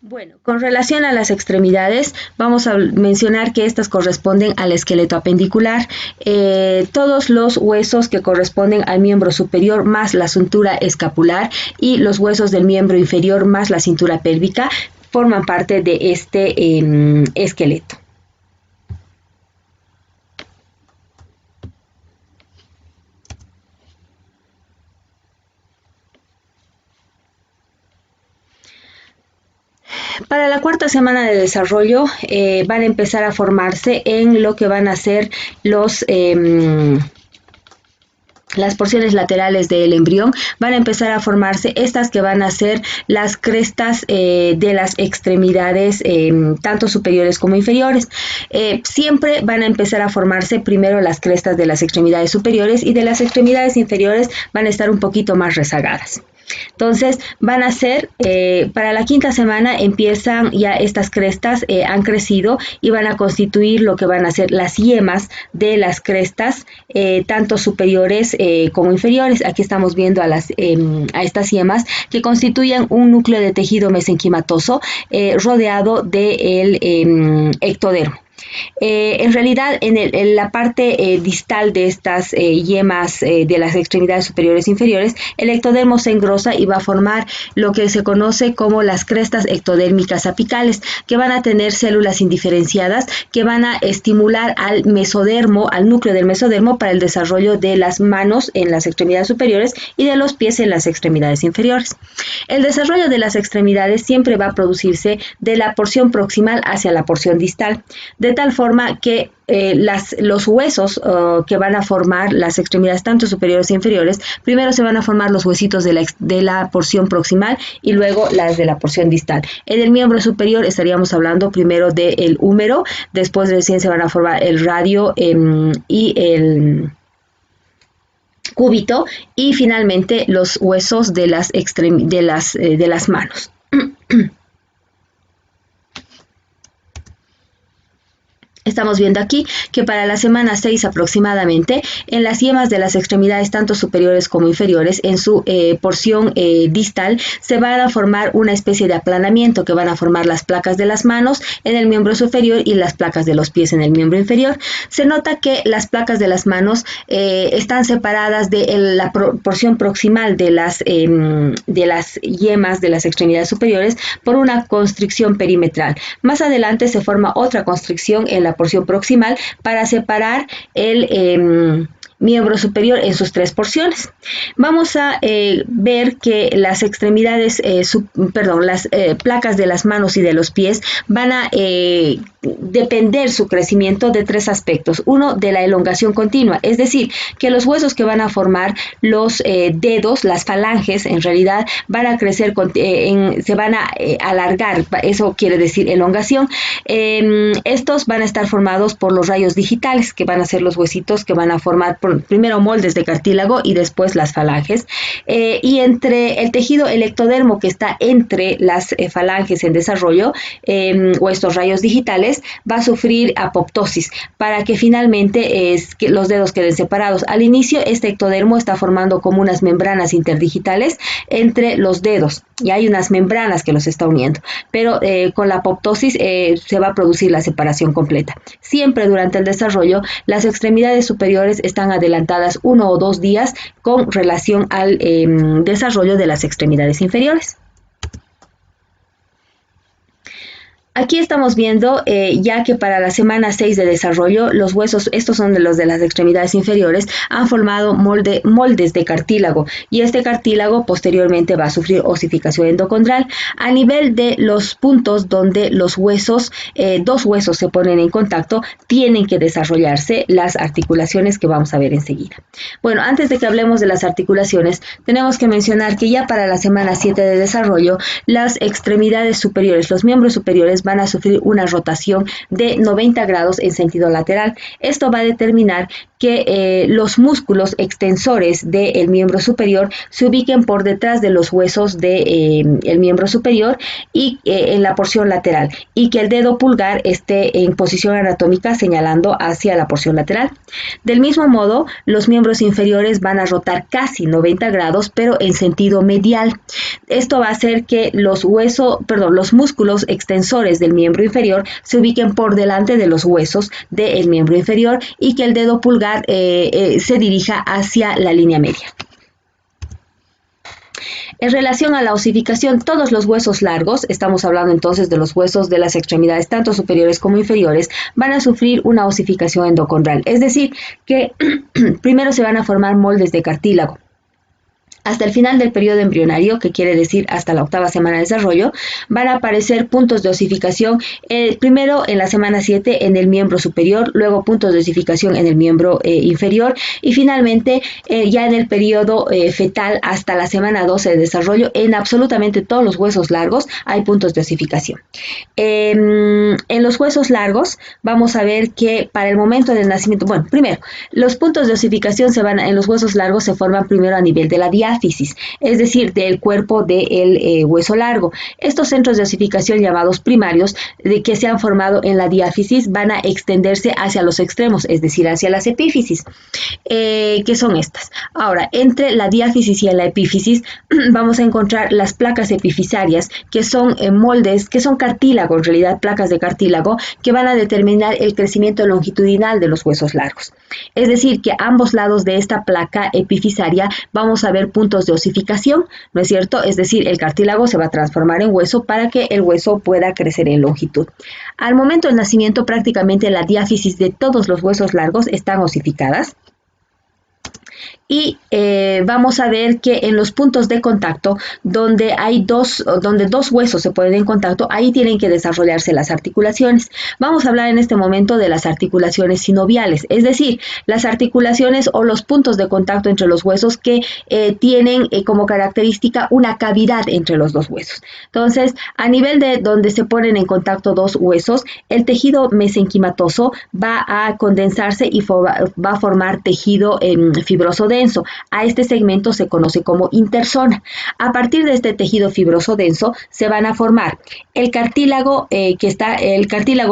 Bueno, con relación a las extremidades, vamos a mencionar que estas corresponden al esqueleto apendicular. Todos los huesos que corresponden al miembro superior más la cintura escapular y los huesos del miembro inferior más la cintura pélvica forman parte de este esqueleto. Para la cuarta semana de desarrollo van a empezar a formarse en lo que van a ser las porciones laterales del embrión. Van a empezar a formarse estas que van a ser las crestas de las extremidades, tanto superiores como inferiores. Siempre van a empezar a formarse primero las crestas de las extremidades superiores, y de las extremidades inferiores van a estar un poquito más rezagadas. Entonces van a ser, para la quinta semana empiezan ya estas crestas, han crecido y van a constituir lo que van a ser las yemas de las crestas, tanto superiores como inferiores. Aquí estamos viendo a estas yemas que constituyen un núcleo de tejido mesenquimatoso rodeado del ectodermo. En realidad, en la parte distal de estas yemas de las extremidades superiores e inferiores, el ectodermo se engrosa y va a formar lo que se conoce como las crestas ectodérmicas apicales, que van a tener células indiferenciadas que van a estimular al mesodermo, al núcleo del mesodermo, para el desarrollo de las manos en las extremidades superiores y de los pies en las extremidades inferiores. El desarrollo de las extremidades siempre va a producirse de la porción proximal hacia la porción distal, de tal forma que los huesos que van a formar las extremidades tanto superiores e inferiores, primero se van a formar los huesitos de la porción proximal y luego las de la porción distal. En el miembro superior estaríamos hablando primero del húmero, después recién se van a formar el radio y el cúbito, y finalmente los huesos de las manos. Estamos viendo aquí que para la semana 6 aproximadamente, en las yemas de las extremidades tanto superiores como inferiores, en su porción distal, se van a formar una especie de aplanamiento que van a formar las placas de las manos en el miembro superior y las placas de los pies en el miembro inferior. Se nota que las placas de las manos están separadas de la porción proximal de las yemas de las extremidades superiores por una constricción perimetral. Más adelante se forma otra constricción en la porción proximal para separar el miembro superior en sus tres porciones. Vamos a ver que las extremidades, las placas de las manos y de los pies van a depender su crecimiento de tres aspectos. Uno, de la elongación continua, es decir, que los huesos que van a formar los dedos, las falanges, en realidad van a crecer, se van a alargar, eso quiere decir elongación. Estos van a estar formados por los rayos digitales, que van a ser los huesitos que van a formar primero moldes de cartílago y después las falanges. Y entre el tejido, el ectodermo que está entre las falanges en desarrollo, o estos rayos digitales, va a sufrir apoptosis para que finalmente los dedos queden separados. Al inicio, este ectodermo está formando como unas membranas interdigitales entre los dedos, y hay unas membranas que los está uniendo, pero con la apoptosis se va a producir la separación completa. Siempre durante el desarrollo, las extremidades superiores están adelantadas 1 o 2 días con relación al desarrollo de las extremidades inferiores. Aquí estamos viendo ya que para la semana 6 de desarrollo, los huesos, estos son los de las extremidades inferiores, han formado moldes de cartílago, y este cartílago posteriormente va a sufrir osificación endocondral. A nivel de los puntos donde los huesos, dos huesos se ponen en contacto, tienen que desarrollarse las articulaciones que vamos a ver enseguida. Bueno, antes de que hablemos de las articulaciones, tenemos que mencionar que ya para la semana 7 de desarrollo, las extremidades superiores, los miembros superiores, inferiores van a sufrir una rotación de 90 grados en sentido lateral. Esto va a determinar que los músculos extensores del miembro superior se ubiquen por detrás de los huesos del miembro superior y en la porción lateral, y que el dedo pulgar esté en posición anatómica señalando hacia la porción lateral. Del mismo modo, los miembros inferiores van a rotar casi 90 grados, pero en sentido medial. Esto va a hacer que los músculos extensores del miembro inferior se ubiquen por delante de los huesos del miembro inferior y que el dedo pulgar se dirija hacia la línea media. En relación a la osificación, todos los huesos largos, estamos hablando entonces de los huesos de las extremidades tanto superiores como inferiores, van a sufrir una osificación endocondral. Es decir, que primero se van a formar moldes de cartílago. Hasta el final del periodo embrionario, que quiere decir hasta la 8ª semana de desarrollo, van a aparecer puntos de osificación, primero en la semana 7 en el miembro superior, luego puntos de osificación en el miembro inferior y finalmente ya en el periodo fetal hasta la semana 12 de desarrollo, en absolutamente todos los huesos largos hay puntos de osificación. En los huesos largos vamos a ver que para el momento del nacimiento, bueno, primero, los puntos de osificación en los huesos largos se forman primero a nivel de la diáfisis, es decir, del cuerpo del hueso largo. Estos centros de osificación llamados primarios, que se han formado en la diáfisis, van a extenderse hacia los extremos, es decir, hacia las epífisis, que son estas. Ahora, entre la diáfisis y la epífisis vamos a encontrar las placas epifisarias, que son moldes, que son cartílago, en realidad placas de cartílago, que van a determinar el crecimiento longitudinal de los huesos largos. Es decir, que a ambos lados de esta placa epifisaria vamos a ver puntos de osificación, ¿no es cierto? Es decir, el cartílago se va a transformar en hueso para que el hueso pueda crecer en longitud. Al momento del nacimiento, prácticamente la diáfisis de todos los huesos largos están osificadas. Y vamos a ver que en los puntos de contacto, donde dos huesos se ponen en contacto, ahí tienen que desarrollarse las articulaciones. Vamos a hablar en este momento de las articulaciones sinoviales, es decir, las articulaciones o los puntos de contacto entre los huesos que tienen como característica una cavidad entre los dos huesos. Entonces, a nivel de donde se ponen en contacto dos huesos, el tejido mesenquimatoso va a condensarse y va a formar tejido fibroso denso. A este segmento se conoce como interzona. A partir de este tejido fibroso denso se van a formar el cartílago y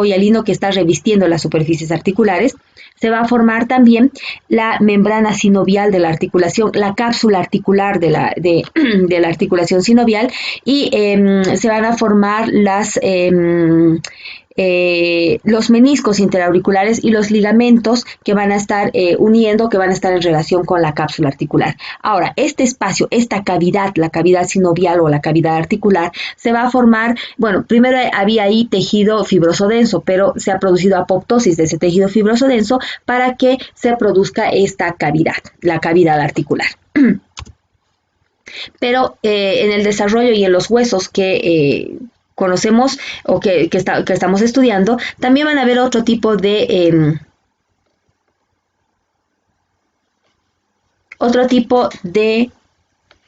hialino que está revistiendo las superficies articulares. Se va a formar también la membrana sinovial de la articulación, la cápsula articular de la articulación sinovial, y se van a formar los meniscos interauriculares y los ligamentos que van a estar que van a estar en relación con la cápsula articular. Ahora, este espacio, esta cavidad, la cavidad sinovial o la cavidad articular, se va a formar, bueno, primero había ahí tejido fibroso denso, pero se ha producido apoptosis de ese tejido fibroso denso para que se produzca esta cavidad, la cavidad articular. Pero en el desarrollo y en los huesos que conocemos o que estamos estudiando, también van a haber otro tipo de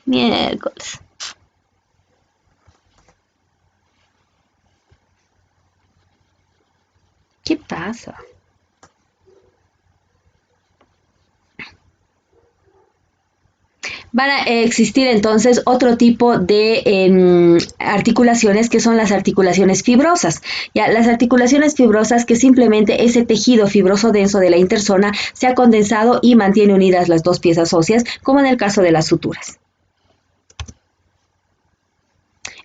miércoles. ¿Qué pasa? Van a existir entonces otro tipo de articulaciones, que son las articulaciones fibrosas. Ya, las articulaciones fibrosas, que simplemente ese tejido fibroso denso de la interzona se ha condensado y mantiene unidas las dos piezas óseas, como en el caso de las suturas.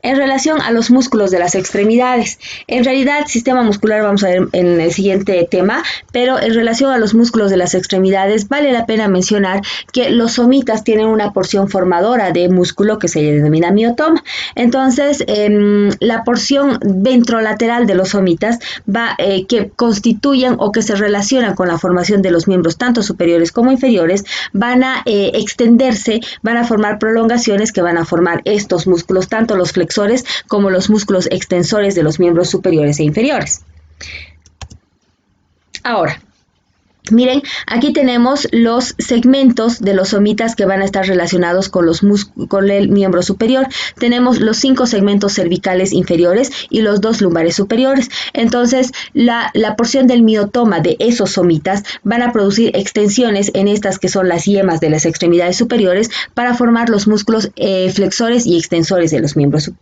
En relación a los músculos de las extremidades, en realidad sistema muscular vamos a ver en el siguiente tema, pero en relación a los músculos de las extremidades vale la pena mencionar que los somitas tienen una porción formadora de músculo que se denomina miotoma. Entonces, la porción ventrolateral de los somitas que constituyen o que se relacionan con la formación de los miembros tanto superiores como inferiores, van a extenderse, van a formar prolongaciones que van a formar estos músculos, tanto los flexores como los músculos extensores de los miembros superiores e inferiores. Ahora, Miren, aquí tenemos los segmentos de los somitas que van a estar relacionados con con el miembro superior. Tenemos los 5 segmentos cervicales inferiores y los 2 lumbares superiores. Entonces, la porción del miotoma de esos somitas van a producir extensiones en estas que son las yemas de las extremidades superiores para formar los músculos flexores y extensores de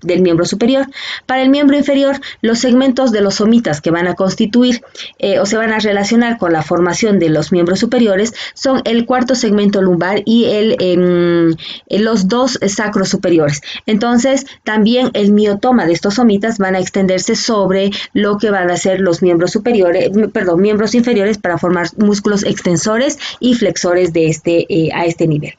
del miembro superior. Para el miembro inferior, los segmentos de los somitas que van a constituir o se van a relacionar con la formación de los miembros superiores son el 4º segmento lumbar y los 2 sacros superiores. Entonces, también el miotoma de estos somitas van a extenderse sobre lo que van a ser los miembros inferiores para formar músculos extensores y flexores de a este nivel.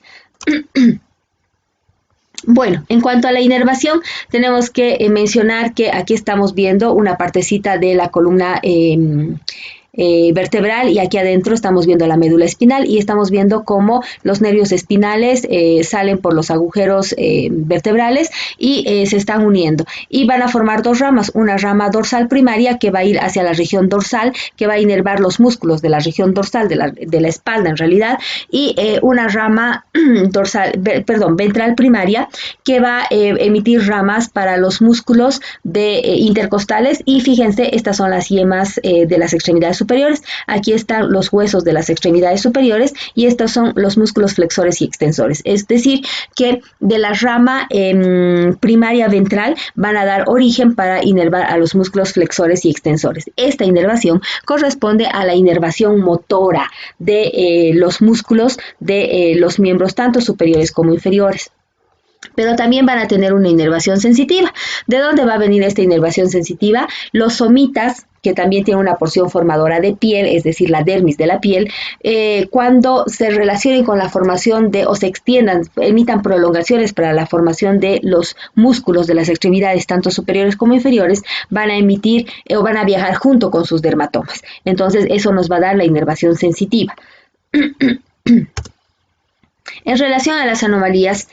Bueno, en cuanto a la inervación, tenemos que mencionar que aquí estamos viendo una partecita de la columna vertebral y aquí adentro estamos viendo la médula espinal y estamos viendo cómo los nervios espinales salen por los agujeros vertebrales y se están uniendo y van a formar 2 ramas, una rama dorsal primaria que va a ir hacia la región dorsal, que va a inervar los músculos de la región dorsal de la espalda en realidad, y una rama ventral primaria que va a emitir ramas para los músculos intercostales y fíjense, estas son las yemas de las extremidades superiores. Aquí están los huesos de las extremidades superiores y estos son los músculos flexores y extensores. Es decir, que de la rama primaria ventral van a dar origen para inervar a los músculos flexores y extensores. Esta inervación corresponde a la inervación motora de los músculos de los miembros tanto superiores como inferiores. Pero también van a tener una inervación sensitiva. ¿De dónde va a venir esta inervación sensitiva? Los somitas, que también tienen una porción formadora de piel, es decir, la dermis de la piel, cuando se relacionen con la formación o se extiendan, emitan prolongaciones para la formación de los músculos de las extremidades, tanto superiores como inferiores, van a emitir o van a viajar junto con sus dermatomas. Entonces, eso nos va a dar la inervación sensitiva. En relación a las anomalías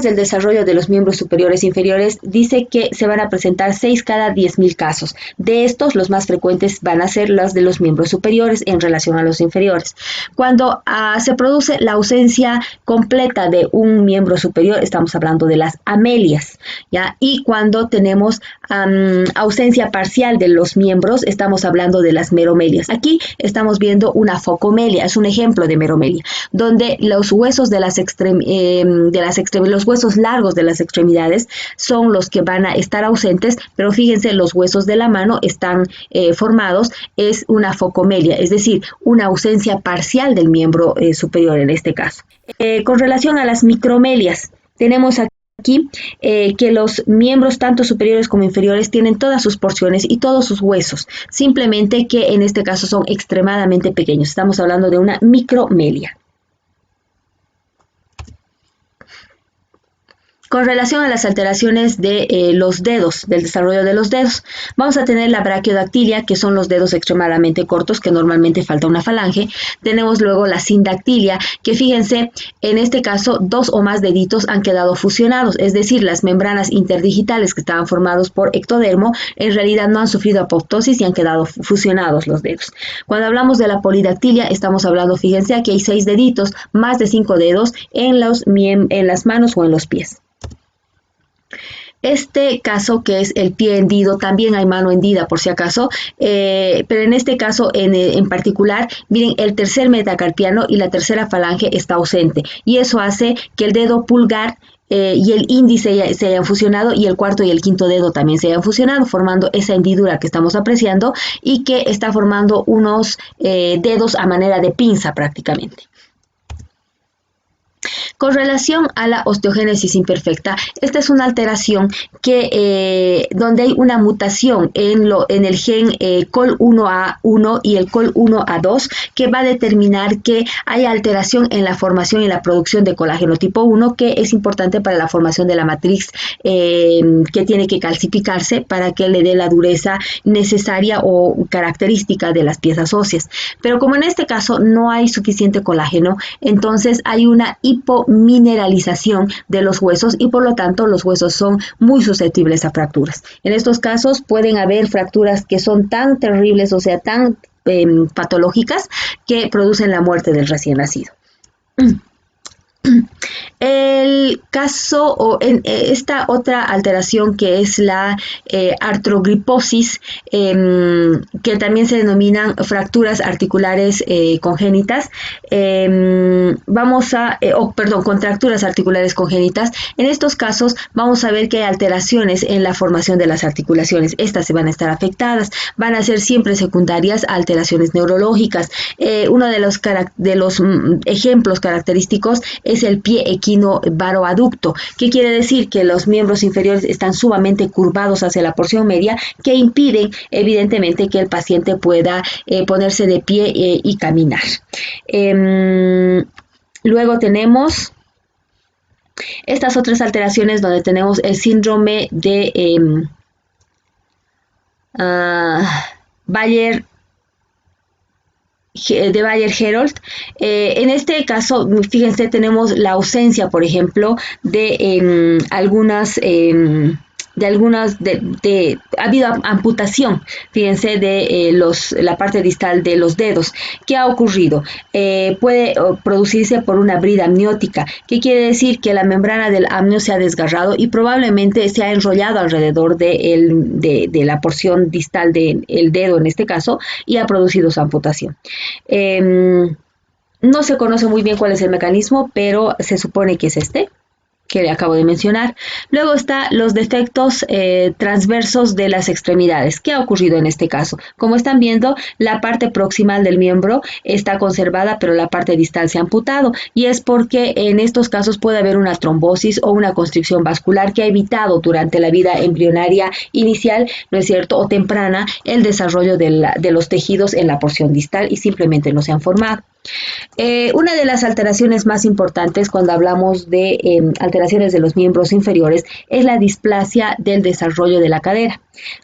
del desarrollo de los miembros superiores e inferiores dice que se van a presentar 6 cada 10.000 casos. De estos, los más frecuentes van a ser los de los miembros superiores en relación a los inferiores. Cuando se produce la ausencia completa de un miembro superior, estamos hablando de las amelias, ¿ya? Y cuando tenemos ausencia parcial de los miembros, estamos hablando de las meromelias. Aquí estamos viendo una focomelia, es un ejemplo de meromelia, donde los huesos de los huesos largos de las extremidades son los que van a estar ausentes, pero fíjense, los huesos de la mano están formados, es una focomelia, es decir, una ausencia parcial del miembro superior en este caso. Con relación a las micromelias, tenemos aquí que los miembros tanto superiores como inferiores tienen todas sus porciones y todos sus huesos, simplemente que en este caso son extremadamente pequeños. Estamos hablando de una micromelia. Con relación a las alteraciones de los dedos, del desarrollo de los dedos, vamos a tener la braquiodactilia, que son los dedos extremadamente cortos, que normalmente falta una falange. Tenemos luego la sindactilia, que fíjense, en este caso 2 o más deditos han quedado fusionados, es decir, las membranas interdigitales que estaban formados por ectodermo, en realidad no han sufrido apoptosis y han quedado fusionados los dedos. Cuando hablamos de la polidactilia, estamos hablando, fíjense, aquí hay 6 deditos, más de 5 dedos en las manos o en los pies. Este caso, que es el pie hendido, también hay mano hendida por si acaso, pero en este caso en particular, miren, el tercer metacarpiano y la tercera falange está ausente y eso hace que el dedo pulgar y el índice se hayan fusionado y el cuarto y el quinto dedo también se hayan fusionado, formando esa hendidura que estamos apreciando y que está formando unos dedos a manera de pinza prácticamente. Con relación a la osteogénesis imperfecta, esta es una alteración donde hay una mutación en el gen COL1A1 y el COL1A2 que va a determinar que hay alteración en la formación y la producción de colágeno tipo 1, que es importante para la formación de la matriz que tiene que calcificarse para que le dé la dureza necesaria o característica de las piezas óseas. Pero como en este caso no hay suficiente colágeno, entonces hay una hipomineralización de los huesos y por lo tanto los huesos son muy susceptibles a fracturas. En estos casos pueden haber fracturas que son tan terribles, o sea, tan patológicas que producen la muerte del recién nacido. El caso o en esta otra alteración que es la artrogriposis, que también se denominan fracturas articulares congénitas, contracturas articulares congénitas. En estos casos vamos a ver que hay alteraciones en la formación de las articulaciones. Estas se van a estar afectadas, van a ser siempre secundarias a alteraciones neurológicas. Uno de los ejemplos característicos es el pie equino varoaducto. ¿Qué quiere decir? Que los miembros inferiores están sumamente curvados hacia la porción media, que impiden evidentemente que el paciente pueda ponerse de pie y caminar. Luego tenemos estas otras alteraciones donde tenemos el síndrome de Bayer-Gerold. En este caso, fíjense, tenemos la ausencia, por ejemplo, de ha habido amputación, fíjense, de la parte distal de los dedos. ¿Qué ha ocurrido? Puede producirse por una brida amniótica. ¿Qué quiere decir? Que la membrana del amnio se ha desgarrado y probablemente se ha enrollado alrededor de la porción distal del dedo, en este caso, y ha producido su amputación. No se conoce muy bien cuál es el mecanismo, pero se supone que es este que le acabo de mencionar. Luego está los defectos transversos de las extremidades. ¿Qué ha ocurrido en este caso? Como están viendo, la parte proximal del miembro está conservada, pero la parte distal se ha amputado, y es porque en estos casos puede haber una trombosis o una constricción vascular que ha evitado durante la vida embrionaria inicial, ¿no es cierto?, o temprana, el desarrollo de los tejidos en la porción distal y simplemente no se han formado. Una de las alteraciones más importantes cuando hablamos de alteraciones de los miembros inferiores es la displasia del desarrollo de la cadera,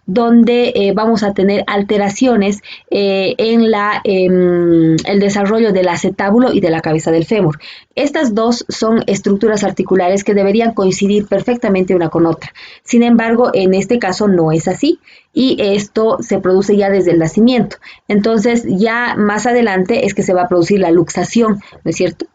donde vamos a tener alteraciones en el desarrollo del acetábulo y de la cabeza del fémur. Estas dos son estructuras articulares que deberían coincidir perfectamente una con otra. Sin embargo, en este caso no es así, y esto se produce ya desde el nacimiento. Entonces, ya más adelante es que se va a producir la luxación, ¿no es cierto?,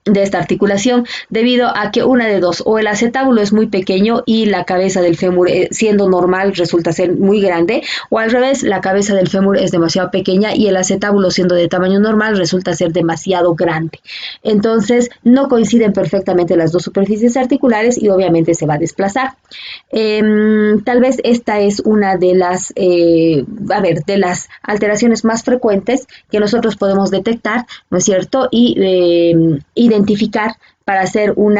de esta articulación, debido a que una de dos, o el acetábulo es muy pequeño y la cabeza del fémur, siendo normal, resulta ser muy grande, o al revés, la cabeza del fémur es demasiado pequeña y el acetábulo, siendo de tamaño normal, resulta ser demasiado grande. Entonces, no coinciden perfectamente las dos superficies articulares y obviamente se va a desplazar. Tal vez esta es una de las alteraciones más frecuentes que nosotros podemos detectar, ¿no es cierto?, y identificar para hacer un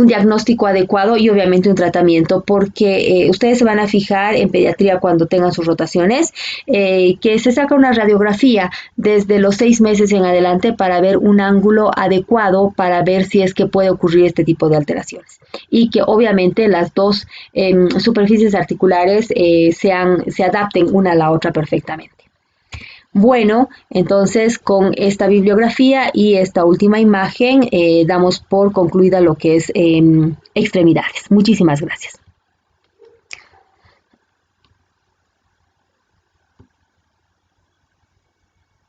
diagnóstico adecuado y obviamente un tratamiento, porque ustedes se van a fijar en pediatría cuando tengan sus rotaciones, que se saca una radiografía desde los 6 meses en adelante para ver un ángulo adecuado para ver si es que puede ocurrir este tipo de alteraciones, y que obviamente las dos superficies articulares se adapten una a la otra perfectamente. Bueno, entonces con esta bibliografía y esta última imagen damos por concluida lo que es extremidades. Muchísimas gracias.